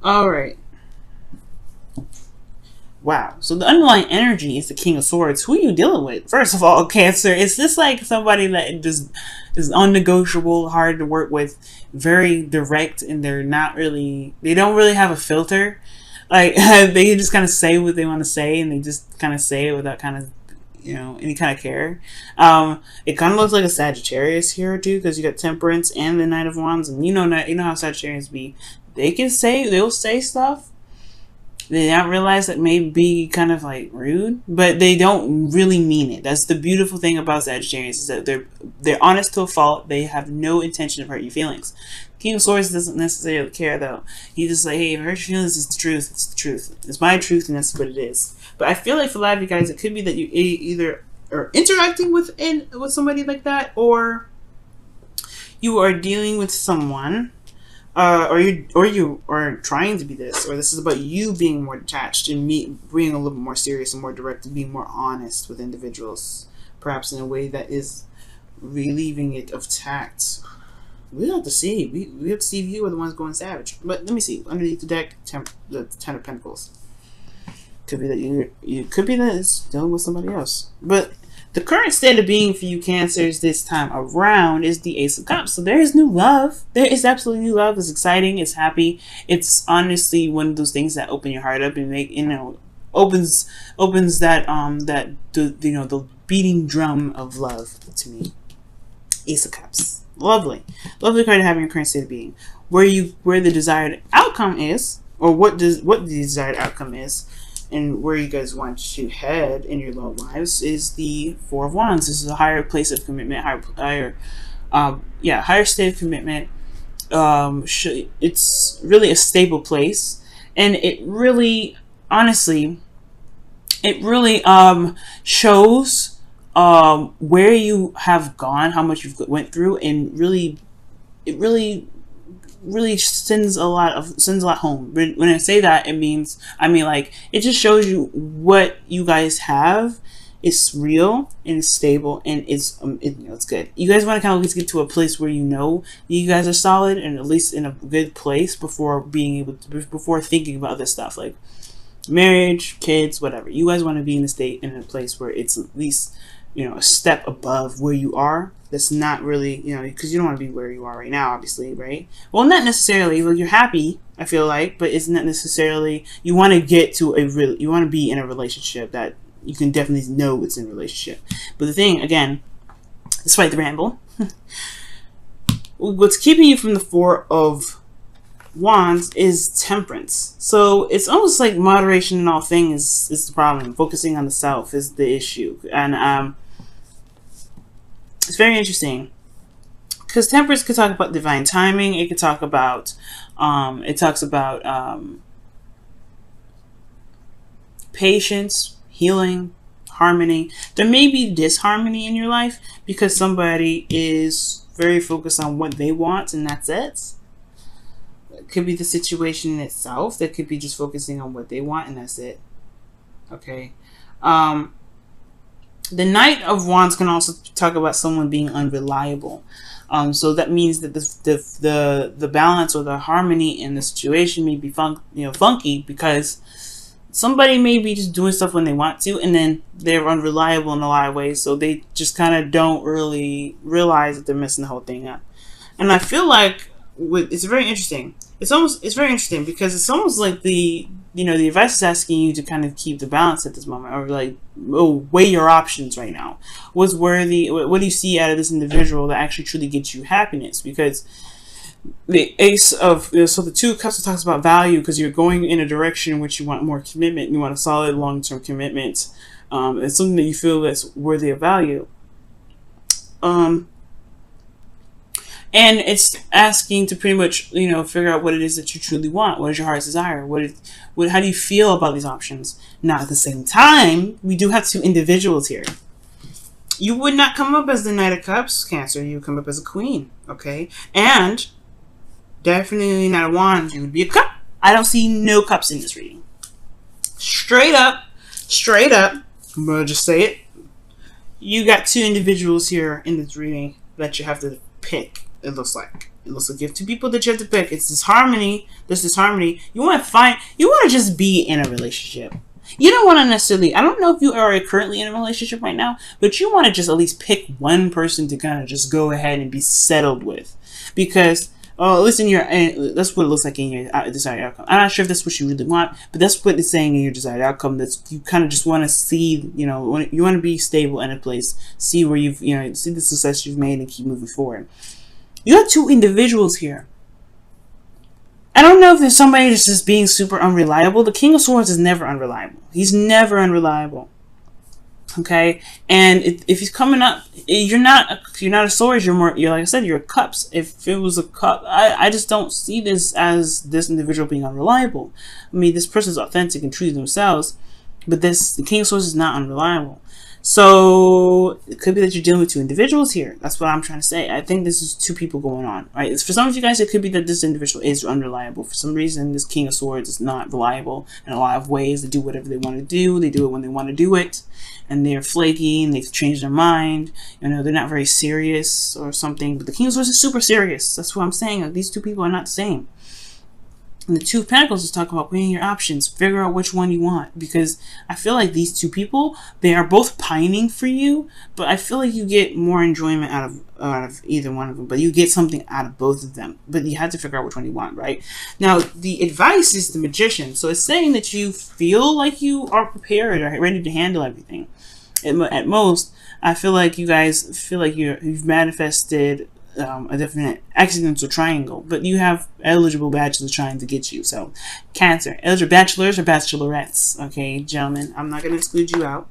All right. Wow. So the underlying energy is the King of Swords. Who are you dealing with? First of all, Cancer. Is this like somebody that just is unnegotiable, hard to work with, very direct, and they don't really have a filter. Like they just kind of say what they want to say, and they just kind of say it without kind of any kind of care. It kind of looks like a Sagittarius here too, because you got Temperance and the Knight of Wands, and you know how Sagittarians be. They'll say stuff they don't realize that may be kind of like rude, but they don't really mean it. That's the beautiful thing about Sagittarius, is that they're honest to a fault. They have no intention of hurt your feelings. King of Swords doesn't necessarily care though. He's just like, hey, if it hurts your feelings, it's the truth. It's the truth. It's my truth, and that's what it is. But I feel like for a lot of you guys, it could be that you either are interacting with somebody like that, or you are dealing with someone. Or you are trying to be this, or this is about you being more detached and me being a little bit more serious and more direct and being more honest with individuals, perhaps in a way that is relieving it of tact. We have to see. We have to see if you are the ones going savage. But let me see underneath the deck, the Ten of Pentacles. Could be that you could be that it's dealing with somebody else, but the current state of being for you Cancers this time around is the Ace of Cups. So there is new love. There is absolutely new love. It's exciting. It's happy. It's honestly one of those things that open your heart up and make opens that the beating drum of love to me. Ace of Cups. Lovely card to have in your current state of being. Where the desired outcome is, or what the desired outcome is, and where you guys want to head in your love lives is the Four of Wands. This is a higher place of commitment, higher state of commitment. It's really a stable place, and it really, honestly, shows where you have gone, how much you've went through, and it really sends a lot home. When I say that, I mean like it just shows you what you guys have. It's real and it's stable, and it's good. You guys want to kind of at least get to a place where you guys are solid and at least in a good place before thinking about this stuff like marriage, kids, whatever. You guys want to be in a place where it's at least a step above where you are. That's not really, because you don't want to be where you are right now, obviously, right? Well, not necessarily. Well, you're happy, I feel like, but it's not necessarily. You want to get to you want to be in a relationship that you can definitely know it's in a relationship. But the thing, again, despite the ramble, what's keeping you from the Four of Wands is Temperance. So it's almost like moderation in all things is the problem. Focusing on the self is the issue, and it's very interesting because Temperance could talk about divine timing. It could talk about patience, healing, harmony. There may be disharmony in your life because somebody is very focused on what they want and that's it. It could be the situation in itself. That could be just focusing on what they want and that's it. Okay. The Knight of Wands can also talk about someone being unreliable. So that means that the balance or the harmony in the situation may be funky because somebody may be just doing stuff when they want to, and then they're unreliable in a lot of ways. So they just kind of don't really realize that they're messing the whole thing up. And I feel like it's very interesting. It's very interesting because it's almost like the advice is asking you to kind of keep the balance at this moment, or like weigh your options right now. What's worthy? What do you see out of this individual that actually truly gets you happiness? Because the Ace of so the Two of Cups talks about value because you're going in a direction in which you want more commitment. You want a solid long-term commitment. It's something that you feel that's worthy of value. And it's asking to pretty much, figure out what it is that you truly want. What is your heart's desire? How do you feel about these options? Now, at the same time, we do have two individuals here. You would not come up as the Knight of Cups, Cancer. You would come up as a Queen, okay? And definitely not a Wand. You would be a Cup. I don't see no Cups in this reading. Straight up, I'm going to just say it. You got two individuals here in this reading that you have to pick. It looks like, It looks like you have two people that you have to pick. It's disharmony. There's disharmony. You want to just be in a relationship. You don't want to necessarily, I don't know if you are currently in a relationship right now, but you want to just at least pick one person to kind of just go ahead and be settled with. Because, at least that's what it looks like in your desired outcome. I'm not sure if that's what you really want, but that's what it's saying in your desired outcome. That's, you kind of just want to see, you want to be stable in a place, see where see the success you've made and keep moving forward. You have two individuals here. I don't know if there's somebody that's just being super unreliable. The King of Swords is never unreliable. He's never unreliable. Okay, and if he's coming up, you're not a sword. You're like I said, you're a cups. If it was a cup, I just don't see this as this individual being unreliable. I mean, this person's authentic and true to themselves, but the King of Swords is not unreliable. So it could be that you're dealing with two individuals here. That's what I'm trying to say. I think this is two people going on, right? For some of you guys, it could be that this individual is unreliable. For some reason, this King of Swords is not reliable in a lot of ways. They do whatever they want to do. They do it when they want to do it. And they're flaky and they've changed their mind. They're not very serious or something. But the King of Swords is super serious. That's what I'm saying. These two people are not the same. And the Two of Pentacles is talking about weighing your options. Figure out which one you want. Because I feel like these two people, they are both pining for you. But I feel like you get more enjoyment out of either one of them. But you get something out of both of them. But you have to figure out which one you want, right? Now, the advice is the Magician. So it's saying that you feel like you are prepared or ready to handle everything. At most, I feel like you guys feel like you've manifested a definite accidental triangle, but you have eligible bachelors trying to get you. So, Cancer, eligible bachelors or bachelorettes. Okay, gentlemen, I'm not going to exclude you out.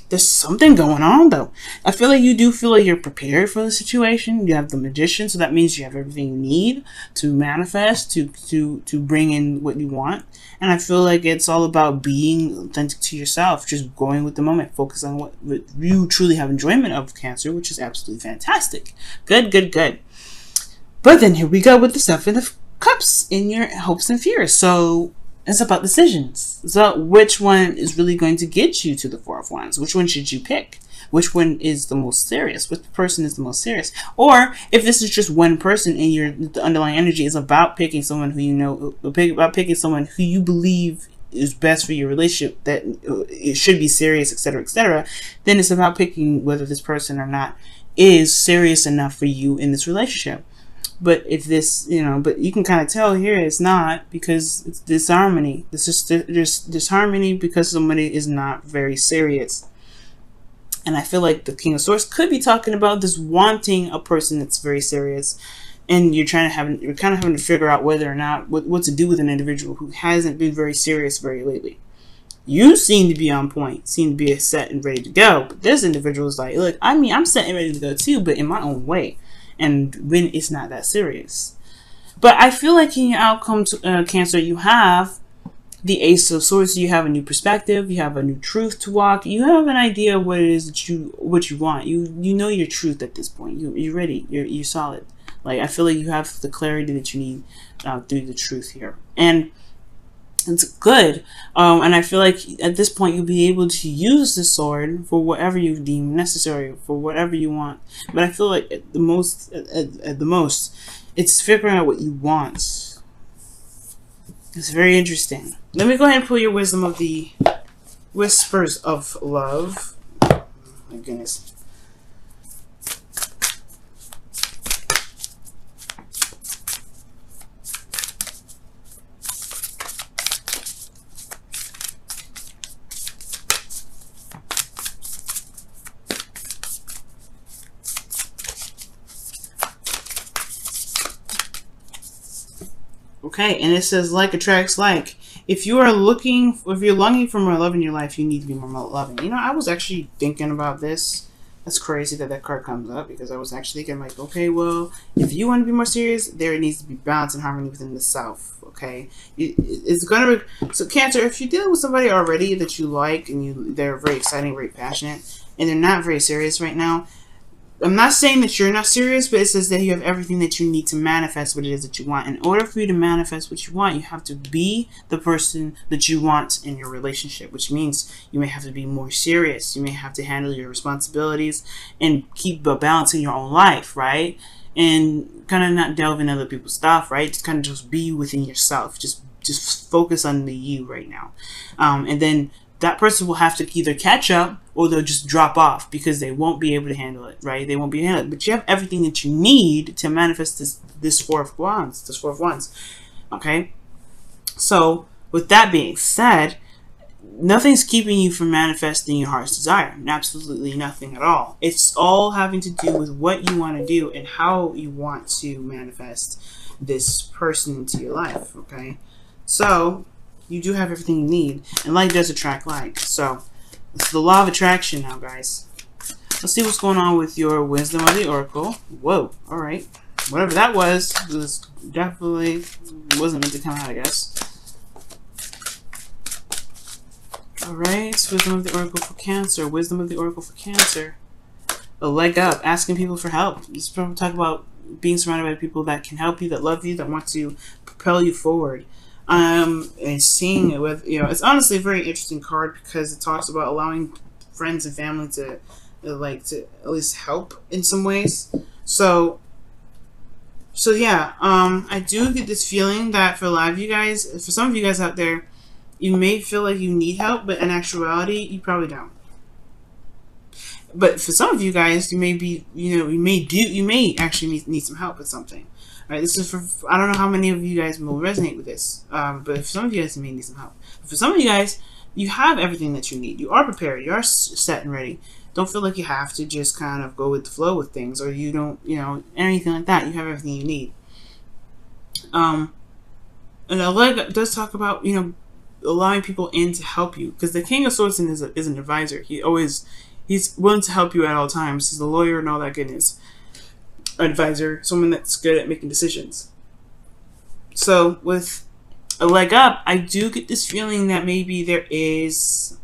There's something going on though. I feel like you do feel like you're prepared for the situation. You have the Magician, so that means you have everything you need to manifest, to bring in what you want. And I feel like it's all about being authentic to yourself, just going with the moment, focus on what you truly have enjoyment of, Cancer, which is absolutely fantastic. Good, good, good. But then here we go with the Seven of Cups in your hopes and fears. So it's about decisions. It's about which one is really going to get you to the Four of Wands. Which one should you pick? Which one is the most serious? Which person is the most serious? Or if this is just one person and the underlying energy is about picking someone who about picking someone who you believe is best for your relationship, that it should be serious, etc., then it's about picking whether this person or not is serious enough for you in this relationship. But if this, but you can kind of tell here it's not, because it's disharmony. This is just disharmony because somebody is not very serious. And I feel like the King of Swords could be talking about this wanting a person that's very serious, and you're kind of having to figure out whether or not what to do with an individual who hasn't been very serious very lately. You seem to be on point, seem to be set and ready to go, but this individual is like, look, I'm set and ready to go too, but in my own way. And when it's not that serious. But I feel like in your outcome, Cancer, you have the Ace of Swords. You have a new perspective. You have a new truth to walk. You have an idea of what it is that you want. You know your truth at this point. You're ready. You're solid. Like, I feel like you have the clarity that you need through the truth here. And it's good. And I feel like at this point you'll be able to use the sword for whatever you deem necessary, for whatever you want. But I feel like at the most, it's figuring out what you want. It's very interesting. Let me go ahead and pull your wisdom of the Whispers of Love. Oh, my goodness. Okay, and it says like attracts like. If you're longing for more love in your life, you need to be more loving. I was actually thinking about this. That's crazy that card comes up, because I was actually thinking like, okay, well, if you want to be more serious, there needs to be balance and harmony within the self. Okay, so Cancer, if you're dealing with somebody already that you like and they're very exciting, very passionate, and they're not very serious right now. I'm not saying that you're not serious, but it says that you have everything that you need to manifest what it is that you want. In order for you to manifest what you want, you have to be the person that you want in your relationship, which means you may have to be more serious. You may have to handle your responsibilities and keep a balance in your own life, right? and kind of not delve in other people's stuff, right? Just kind of just be within yourself. Just focus on the you right now. And then that person will have to either catch up or they'll just drop off because they won't be able to handle it, right? They won't be able to handle it. But you have everything that you need to manifest this Four of Wands. Okay? So, with that being said, nothing's keeping you from manifesting your heart's desire. Absolutely nothing at all. It's all having to do with what you want to do and how you want to manifest this person into your life, okay? So, you do have everything you need. And like does attract like. So, it's the law of attraction now, guys. Let's see what's going on with your wisdom of the oracle. Whoa, alright. Whatever that was definitely wasn't meant to come out, I guess. Alright, wisdom of the oracle for Cancer. Wisdom of the oracle for Cancer. A leg up, asking people for help. This probably talk about being surrounded by people that can help you, that love you, that want to propel you forward. And seeing it with, it's honestly a very interesting card because it talks about allowing friends and family to at least help in some ways. So yeah, I do get this feeling that for a lot of you guys, for some of you guys out there, you may feel like you need help, but in actuality, you probably don't. But for some of you guys, you may be, you may actually need some help with something. Right? This is for, I don't know how many of you guys will resonate with this, but for some of you guys, you may need some help. For some of you guys, you have everything that you need. You are prepared. You are set and ready. Don't feel like you have to just kind of go with the flow with things, or you don't, anything like that. You have everything you need. And a leg does talk about, allowing people in to help you, because the King of Swords is an advisor. He's willing to help you at all times. He's a lawyer and all that goodness. Advisor, someone that's good at making decisions. So with a leg up, I do get this feeling that maybe there is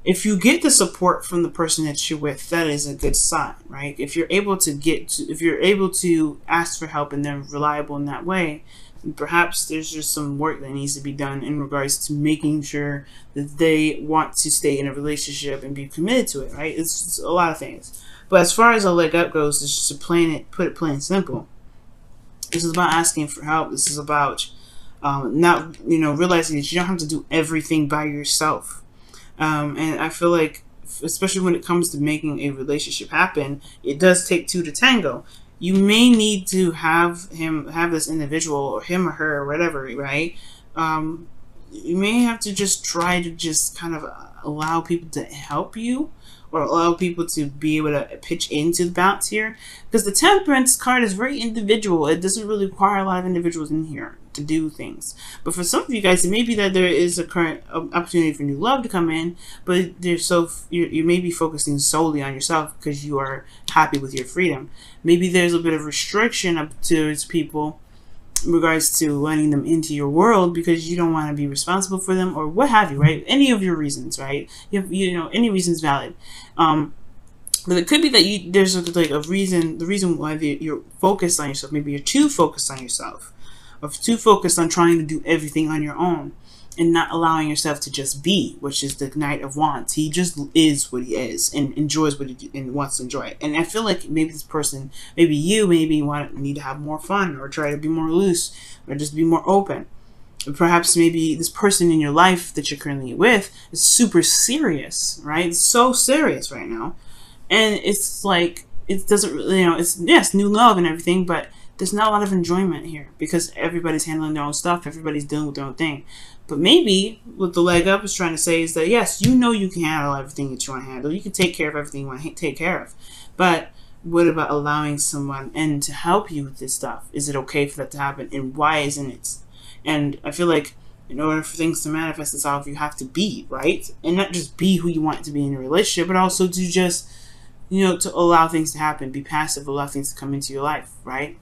if you get the support from the person that you're with, that is a good sign, right? If you're able to ask for help and they're reliable in that way, perhaps there's just some work that needs to be done in regards to making sure that they want to stay in a relationship and be committed to it, right? It's a lot of things. But as far as a leg up goes, it's just to put it plain and simple. This is about asking for help. This is about not, realizing that you don't have to do everything by yourself. And I feel like, especially when it comes to making a relationship happen, it does take two to tango. You may need to have this individual, or him or her, or whatever, right? You may have to just try to just kind of allow people to help you, or allow people to be able to pitch into the balance here. Because the Temperance card is very individual. It doesn't really require a lot of individuals in here to do things. But for some of you guys, it may be that there is a current opportunity for new love to come in, but you may be focusing solely on yourself because you are happy with your freedom. Maybe there's a bit of restriction up towards people in regards to letting them into your world because you don't want to be responsible for them, or what have you, right? Any of your reasons, right? Any reason is valid. But it could be that there's a reason. The reason why you're focused on yourself, maybe you're too focused on yourself, or too focused on trying to do everything on your own, and not allowing yourself to just be, which is the Knight of Wands. He just is what he is and enjoys what he and wants to enjoy it. And I feel like maybe this person, maybe you need to have more fun, or try to be more loose, or just be more open. Perhaps maybe this person in your life that you're currently with is super serious, right? It's so serious right now. And it's like, it doesn't really, it's, yes, new love and everything, but there's not a lot of enjoyment here because everybody's handling their own stuff. Everybody's dealing with their own thing. But maybe what the leg up is trying to say is that, yes, you can handle everything that you want to handle. You can take care of everything you want to take care of. But what about allowing someone in to help you with this stuff? Is it okay for that to happen? And why isn't it? And I feel like in order for things to manifest itself, you have to be, right? And not just be who you want to be in a relationship, but also to just, to allow things to happen, be passive, allow things to come into your life, right?